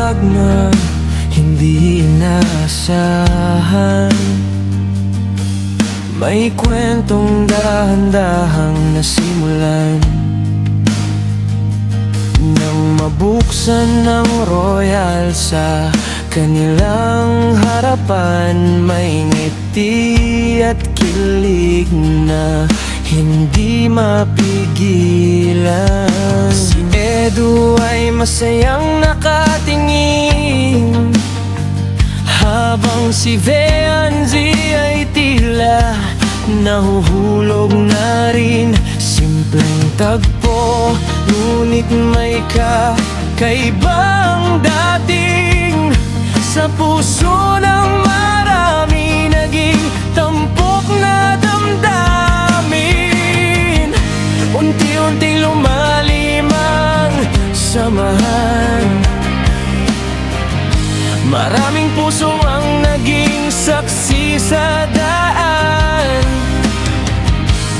pagbabagsak na hindi inaasahan. May kwentong dahan-dahang nasimulan nang mabuksan ng royal sa kanilang harapan. May ngiti at kilig na hindi mapigilan. Si Edu ay masayang nakatingin, habang si Veanzi ay tila nahuhulog na rin. Simpleng tagpo, ngunit may kakaibang dating. Sa puso ng marami naging tampok na damdamin. Unti-unting lumalim ang samahan. Maraming puso ang naging saksi sa daan.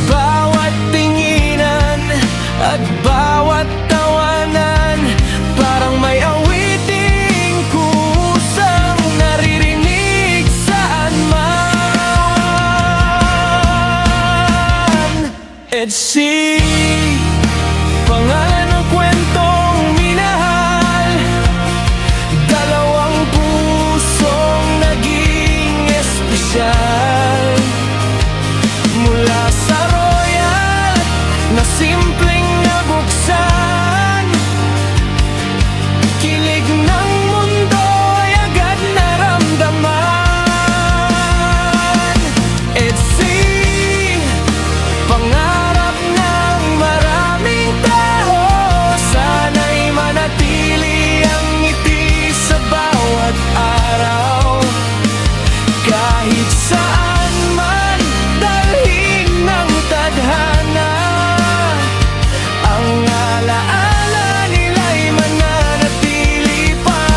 Bawat tinginan at bawat tawanan, parang may awiting kusang naririnig saan man. EDSI, pangalan ng kwentong minahal. Dalawang pusong naging espesyal. Mula sa royal na simpleng nabuksan, kilig ng mundo'y agad naramdaman. EDSI, pangarap ng maraming tao. Sana'y manatili ang ngiti sa bawat araw. Kahit saan man dalhin ng tadhana, ang alaala nila'y mananatili pa.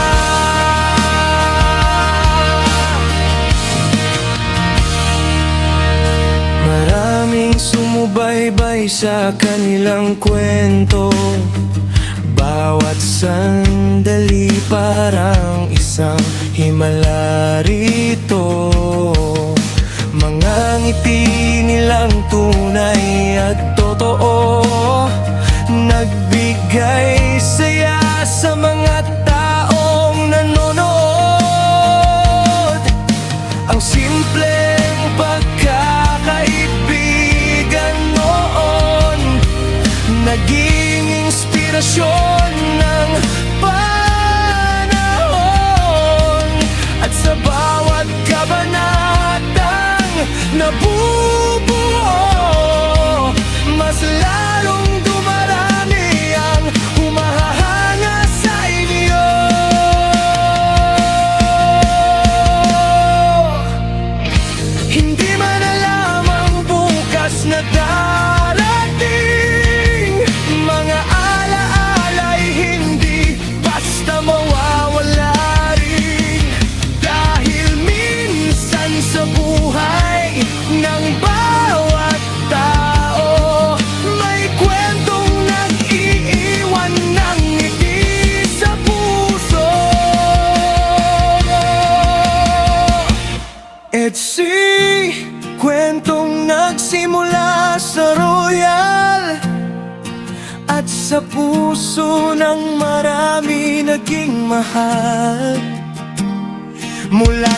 Maraming sumubaybay sa kanilang kwento. Bawat sandali parang isang himala rito. Mga ngiti nilang tunay at totoo, nagbigay saya sa mga taong nanonood. Ang simpleng pagkakaibigan noon naging inspirasyon ng panahon. At sa bawat kabanatang nabubuo, mas lalong dumarami ang humahanga sa inyo. Hindi man alam ang bukas na darating, mga alaala'y hindi basta mawawala rin. Dahil minsan sa buhay ng bawat tao, may kwentong nag-iiwan ng ngiti sa puso. EDSI, kwentong nagsimula sa royal, at sa puso ng marami naging mahal. Mula